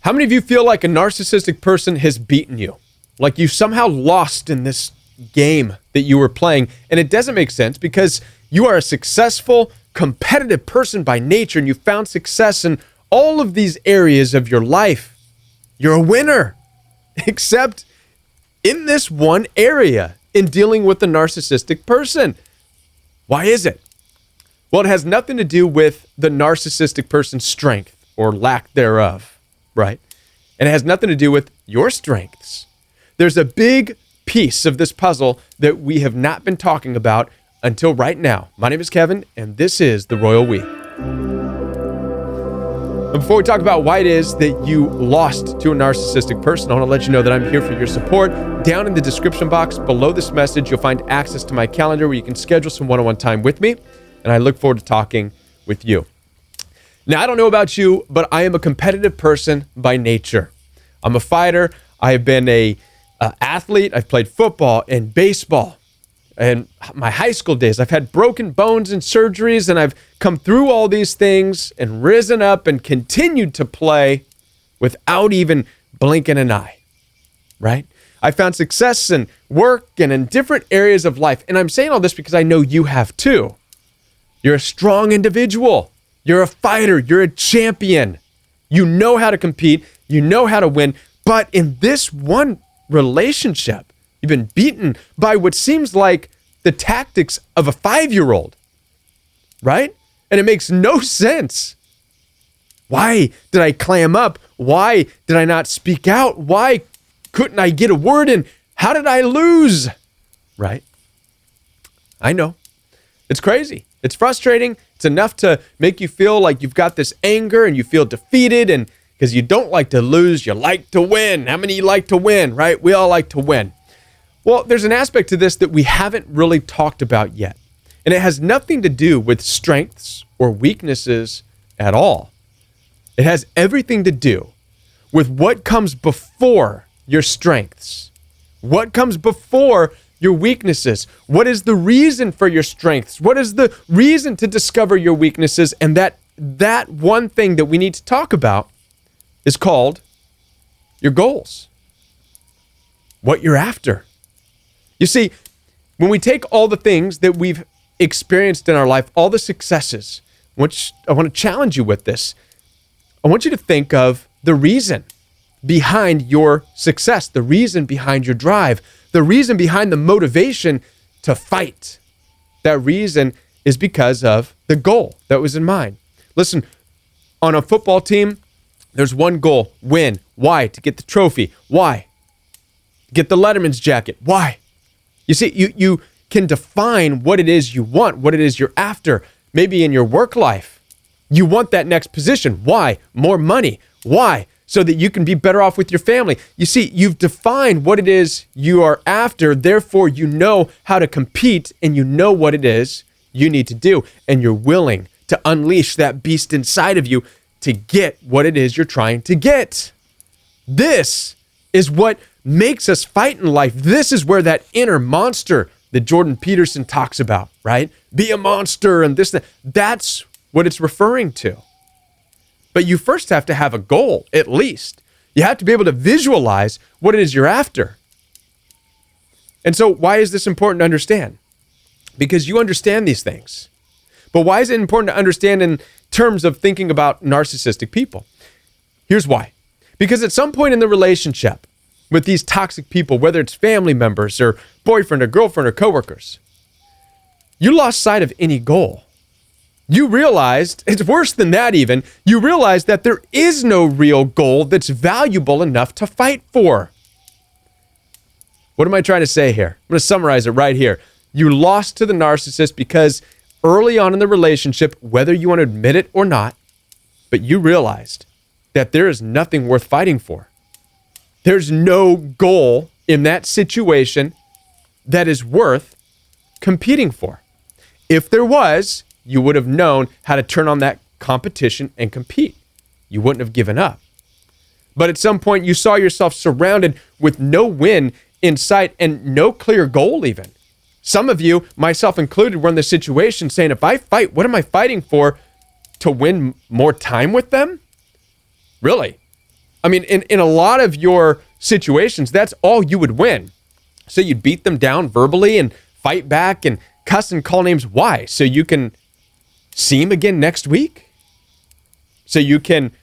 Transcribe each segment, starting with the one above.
How many of you feel like a narcissistic person has beaten you? Like you somehow lost in this game that you were playing, and it doesn't make sense because you are a successful, competitive person by nature, and you found success in all of these areas of your life. You're a winner, except in this one area, in dealing with a narcissistic person. Why is it? Well, it has nothing to do with the narcissistic person's strength or lack thereof, right? And it has nothing to do with your strengths. There's a big piece of this puzzle that we have not been talking about until right now. My name is Kevin, and this is The Royal We. And before we talk about why it is that you lost to a narcissistic person, I want to let you know that I'm here for your support. Down in the description box below this message, you'll find access to my calendar where you can schedule some one-on-one time with me, and I look forward to talking with you. Now, I don't know about you, but I am a competitive person by nature. I'm a fighter. I have been a athlete. I've played football and baseball. And my high school days, I've had broken bones and surgeries, and I've come through all these things and risen up and continued to play without even blinking an eye, right? I found success in work and in different areas of life. And I'm saying all this because I know you have too. You're a strong individual. You're a fighter. You're a champion. You know how to compete. You know how to win. But in this one relationship, you've been beaten by what seems like the tactics of a 5-year-old, right? And it makes no sense. Why did I clam up? Why did I not speak out? Why couldn't I get a word in? How did I lose? Right? I know. It's crazy. It's frustrating. It's enough to make you feel like you've got this anger and you feel defeated, and because you don't like to lose, you like to win. How many like to win, right? We all like to win. Well, there's an aspect to this that we haven't really talked about yet, and it has nothing to do with strengths or weaknesses at all. It has everything to do with what comes before your strengths. What comes before your weaknesses? What is the reason for your strengths? What is the reason to discover your weaknesses? And that one thing that we need to talk about is called your goals. What you're after. You see, when we take all the things that we've experienced in our life, all the successes, which I want to challenge you with this, I want you to think of the reason behind your success, the reason behind your drive, the reason behind the motivation to fight. That reason is because of the goal that was in mind. Listen, on a football team, there's one goal: win. Why? To get the trophy. Why? Get the Letterman's jacket. Why? You see, you can define what it is you want, what it is you're after. Maybe in your work life, you want that next position. Why? More money. Why? So that you can be better off with your family. You see, you've defined what it is you are after. Therefore, you know how to compete, and you know what it is you need to do. And you're willing to unleash that beast inside of you to get what it is you're trying to get. This is what makes us fight in life. This is where that inner monster that Jordan Peterson talks about, right? Be a monster and this, that's what it's referring to. But you first have to have a goal, at least. You have to be able to visualize what it is you're after. And so why is this important to understand? Because you understand these things. But why is it important to understand in terms of thinking about narcissistic people? Here's why. Because at some point in the relationship with these toxic people, whether it's family members or boyfriend or girlfriend or coworkers, you lost sight of any goal. You realized, it's worse than that even, you realized that there is no real goal that's valuable enough to fight for. What am I trying to say here? I'm going to summarize it right here. You lost to the narcissist because early on in the relationship, whether you want to admit it or not, but you realized that there is nothing worth fighting for. There's no goal in that situation that is worth competing for. If there was, you would have known how to turn on that competition and compete. You wouldn't have given up. But at some point, you saw yourself surrounded with no win in sight and no clear goal even. Some of you, myself included, were in this situation saying, if I fight, what am I fighting for? To win more time with them? Really? I mean, in a lot of your situations, that's all you would win. So you'd beat them down verbally and fight back and cuss and call names. Why? So you can see them again next week? So you can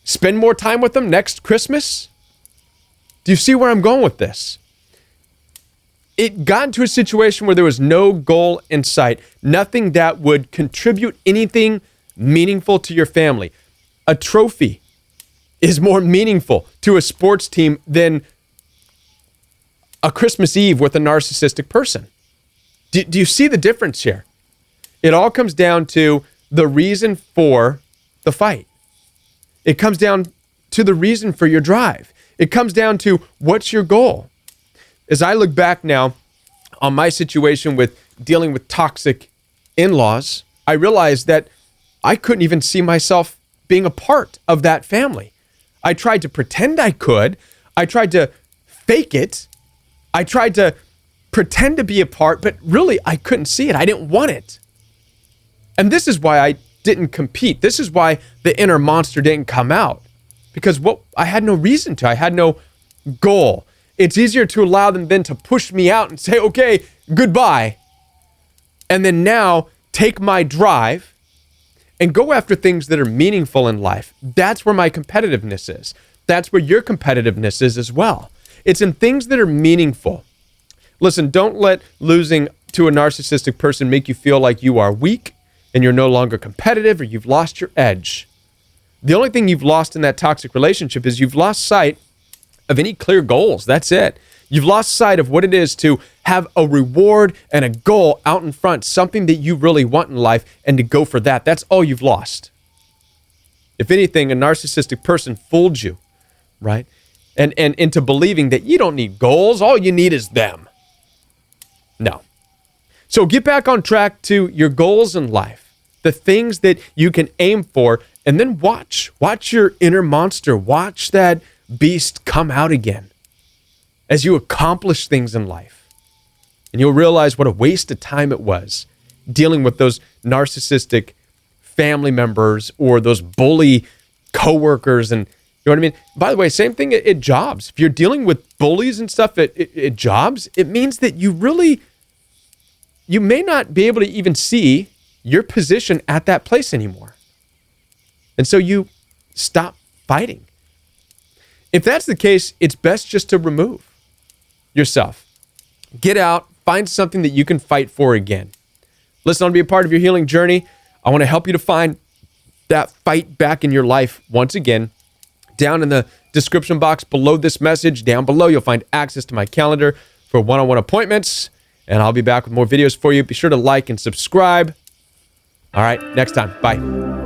spend more time with them next Christmas? Do you see where I'm going with this? It got into a situation where there was no goal in sight, nothing that would contribute anything meaningful to your family. A trophy is more meaningful to a sports team than a Christmas Eve with a narcissistic person. Do you see the difference here? It all comes down to the reason for the fight. It comes down to the reason for your drive. It comes down to what's your goal. As I look back now on my situation with dealing with toxic in-laws, I realized that I couldn't even see myself being a part of that family. I tried to pretend I could. I tried to fake it. I tried to pretend to be a part, but really I couldn't see it. I didn't want it. And this is why I didn't compete. This is why the inner monster didn't come out. Because I had no reason to. I had no goal. It's easier to allow them then to push me out and say, okay, goodbye. And then now take my drive and go after things that are meaningful in life. That's where my competitiveness is. That's where your competitiveness is as well. It's in things that are meaningful. Listen, don't let losing to a narcissistic person make you feel like you are weak and you're no longer competitive or you've lost your edge. The only thing you've lost in that toxic relationship is you've lost sight of any clear goals. That's it. You've lost sight of what it is to have a reward and a goal out in front, something that you really want in life, and to go for that. That's all you've lost. If anything, a narcissistic person fooled you, right? And into believing that you don't need goals, all you need is them. No. So get back on track to your goals in life, the things that you can aim for, and then watch your inner monster, watch that beast come out again as you accomplish things in life. And you'll realize what a waste of time it was dealing with those narcissistic family members or those bully coworkers. And you know what I mean? By the way, same thing at jobs. If you're dealing with bullies and stuff at jobs, it means that you may not be able to even see your position at that place anymore. And so you stop fighting. If that's the case, it's best just to remove yourself. Get out, find something that you can fight for again. Listen, I want to be a part of your healing journey. I want to help you to find that fight back in your life once again. Down in the description box below this message, down below, you'll find access to my calendar for one-on-one appointments. And I'll be back with more videos for you. Be sure to like and subscribe. All right, next time. Bye.